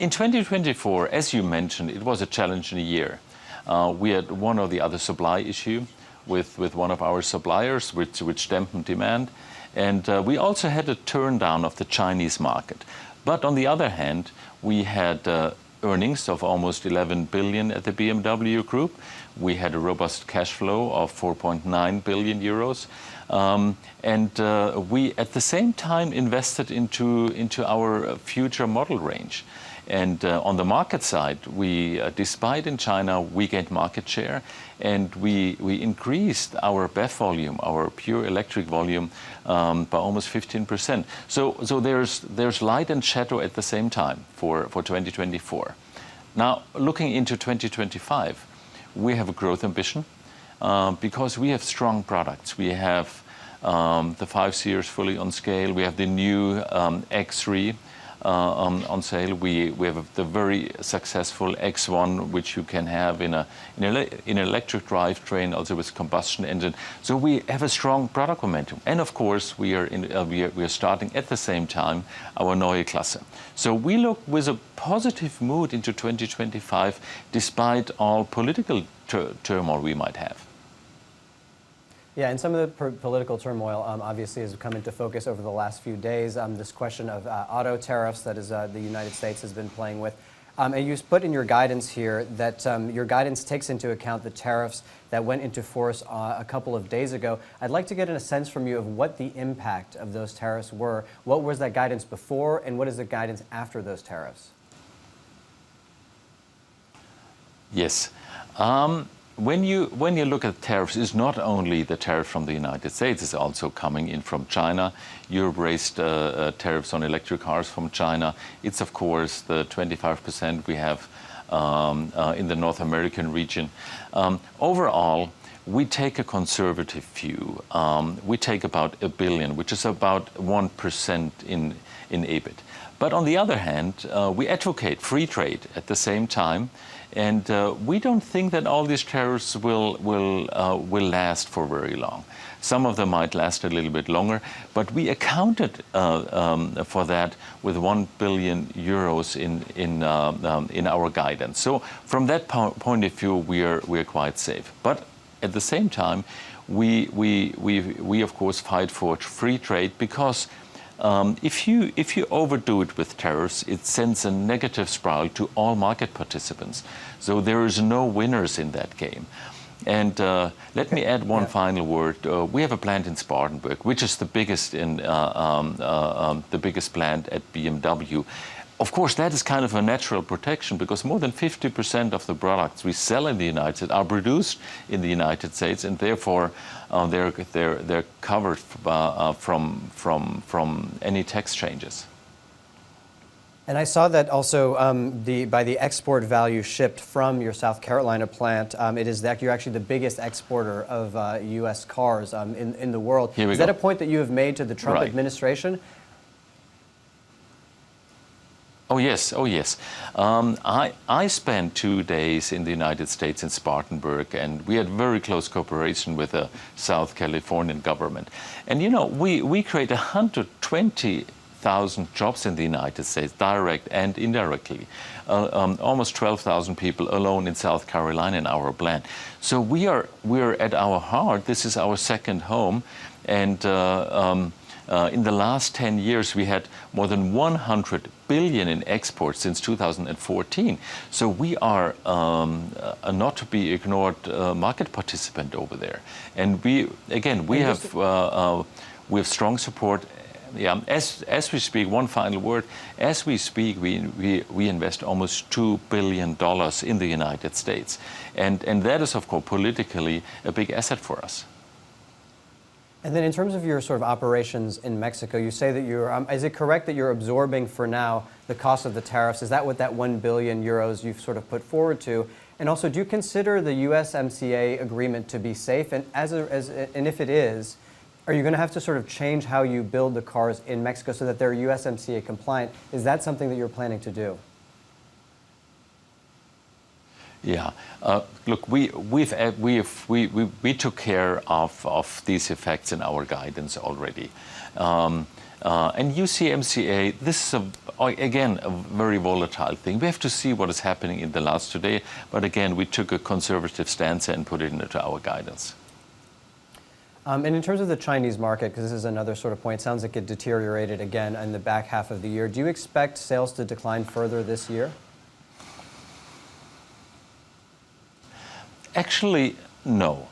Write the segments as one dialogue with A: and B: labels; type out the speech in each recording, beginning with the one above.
A: In 2024, as you mentioned, it was a challenging year. We had one or the other supply issue with one of our suppliers, which dampened demand. And we also had a turn down of the Chinese market. But on the other hand, we had earnings of almost 11 billion at the BMW Group. We had a robust cash flow of 4.9 billion euros. We, at the same time, invested into our future model range. And on the market side, we, despite in China, we gained market share, and we increased our BEV volume, our pure electric volume, by almost 15%. So there's light and shadow at the same time for 2024. Now, looking into 2025, we have a growth ambition because we have strong products. We have the 5 Series fully on scale. We have the new X3 on sale. We have the very successful X1, which you can have in an electric drivetrain, also with combustion engine. So we have a strong product momentum, and of course we are starting at the same time our Neue Klasse. So we look with a positive mood into 2025, despite all political turmoil we might have.
B: Yeah, and some of the political turmoil obviously has come into focus over the last few days. This question of auto tariffs that is the United States has been playing with. And you put in your guidance here that your guidance takes into account the tariffs that went into force a couple of days ago. I'd like to get a sense from you of what the impact of those tariffs were. What was that guidance before, and what is the guidance after those tariffs?
A: Yes. When you look at tariffs, it's not only the tariff from the United States, it's also coming in from China. Europe raised tariffs on electric cars from China. It's, of course, the 25% we have in the North American region. Overall, we take a conservative view. We take about $1 billion, which is about 1% in EBIT. But on the other hand, we advocate free trade at the same time. And we don't think that all these tariffs will last for very long. Some of them might last a little bit longer, but we accounted for that with 1 billion euros in our guidance. So from that point of view, we are quite safe. But at the same time, we of course fight for free trade because if you overdo it with tariffs, it sends a negative spiral to all market participants. So there is no winners in that game. And let me add one final word. We have a plant in Spartanburg, which is the biggest plant at BMW. Of course, that is kind of a natural protection because more than 50% of the products we sell in the United States are produced in the United States, and therefore they're covered from any tax changes.
B: And I saw that also by the export value shipped from your South Carolina plant, it is that you're actually the biggest exporter of U.S. cars in the world. Is that a point that you have made to the Trump administration?
A: Oh, yes. Oh, yes. I spent 2 days in the United States in Spartanburg, and we had very close cooperation with the South Californian government. And, you know, we create 120,000 jobs in the United States, direct and indirectly. Almost 12,000 people alone in South Carolina in our plant. So we're at our heart, this is our second home. And in the last 10 years, we had more than 100 billion in exports since 2014. So we are a not to be ignored market participant over there. And we have strong support. Yeah, as we speak, one final word. As we speak, we invest almost $2 billion in the United States, and that is, of course, politically a big asset for us.
B: And then in terms of your sort of operations in Mexico, you say that you're, is it correct that you're absorbing for now the cost of the tariffs? Is that what that 1 billion euros you've sort of put forward to? And also, do you consider the USMCA agreement to be safe? And and if it is, are you going to have to sort of change how you build the cars in Mexico so that they're USMCA compliant? Is that something that you're planning to do?
A: Yeah, look, we took care of these effects in our guidance already. And USMCA, this is, again, a very volatile thing. We have to see what is happening in the last today. But again, we took a conservative stance and put it into our guidance.
B: And in terms of the Chinese market, because this is another sort of point, sounds like it deteriorated again in the back half of the year. Do you expect sales to decline further this year?
A: Actually, no.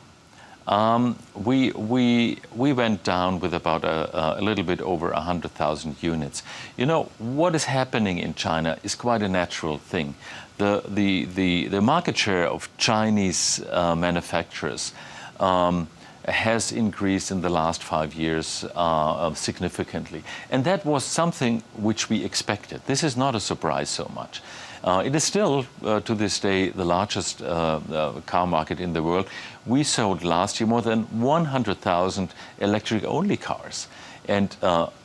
A: We went down with about a little bit over 100,000 units. You know, what is happening in China is quite a natural thing. The market share of Chinese manufacturers has increased in the last 5 years significantly. And that was something which we expected. This is not a surprise so much. It is still, to this day, the largest car market in the world. We sold last year more than 100,000 electric-only cars. And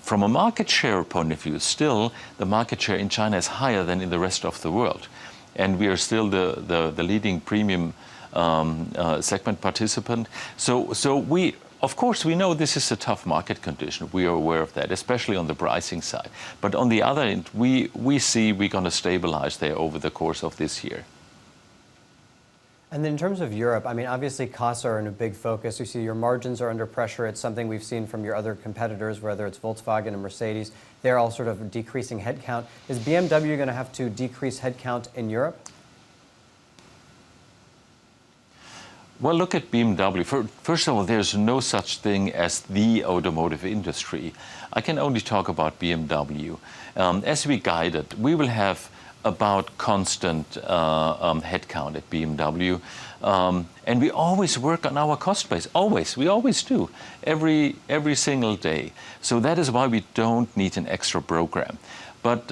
A: from a market share point of view, still, the market share in China is higher than in the rest of the world. And we are still the leading premium segment participant. So we, of course, we know this is a tough market condition. We are aware of that, especially on the pricing side. But on the other end, we see we're going to stabilize there over the course of this year.
B: And then in terms of Europe, I mean, obviously costs are in a big focus. You see your margins are under pressure. It's something we've seen from your other competitors, whether it's Volkswagen and Mercedes. They're all sort of decreasing headcount. Is BMW going to have to decrease headcount in Europe?
A: Well, look at BMW. First of all, there's no such thing as the automotive industry. I can only talk about BMW. As we guided, we will have about constant headcount at BMW. And we always work on our cost base, always. We always do, every single day. So that is why we don't need an extra program. But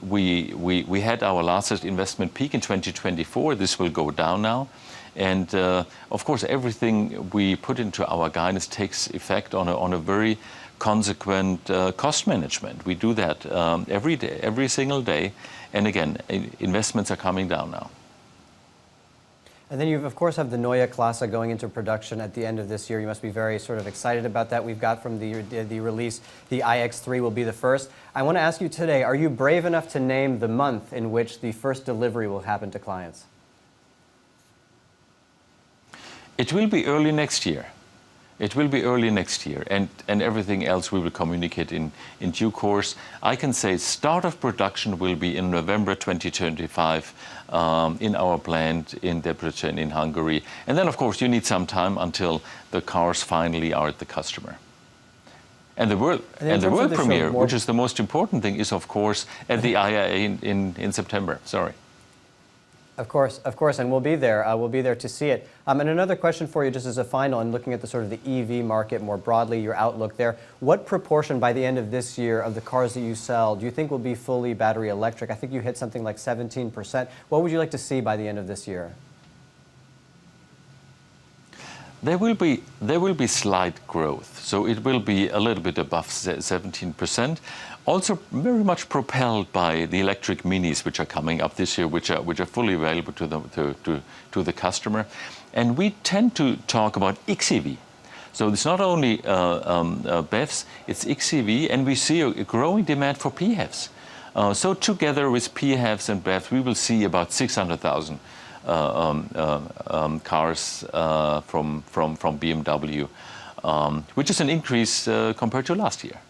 A: we had our last investment peak in 2024. This will go down now. And of course, everything we put into our guidance takes effect on a very consequent cost management. We do that every day, every single day. And again, investments are coming down now.
B: And then you, of course, have the Neue Klasse going into production at the end of this year. You must be very sort of excited about that. We've got from the release, the iX3 will be the first. I want to ask you today, are you brave enough to name the month in which the first delivery will happen to clients?
A: It will be early next year. It will be early next year, and everything else we will communicate in due course. I can say start of production will be in November 2025 in our plant in Debrecen in Hungary. And then, of course, you need some time until the cars finally are at the customer. And the world premiere, which is the most important thing, is, of course, at the IAA in September. Sorry.
B: Of course, and we'll be there. We'll be there to see it. And another question for you, just as a final, and looking at the sort of the EV market more broadly, your outlook there. What proportion by the end of this year of the cars that you sell do you think will be fully battery electric? I think you hit something like 17%. What would you like to see by the end of this year?
A: There will be slight growth, so it will be a little bit above 17%. Also, very much propelled by the electric minis, which are coming up this year, which are fully available to the customer, and we tend to talk about XEV. So it's not only BEVs, it's XEV, and we see a growing demand for PHEVs. So together with PHEVs and BEVs, we will see about 600,000 cars from BMW, which is an increase compared to last year.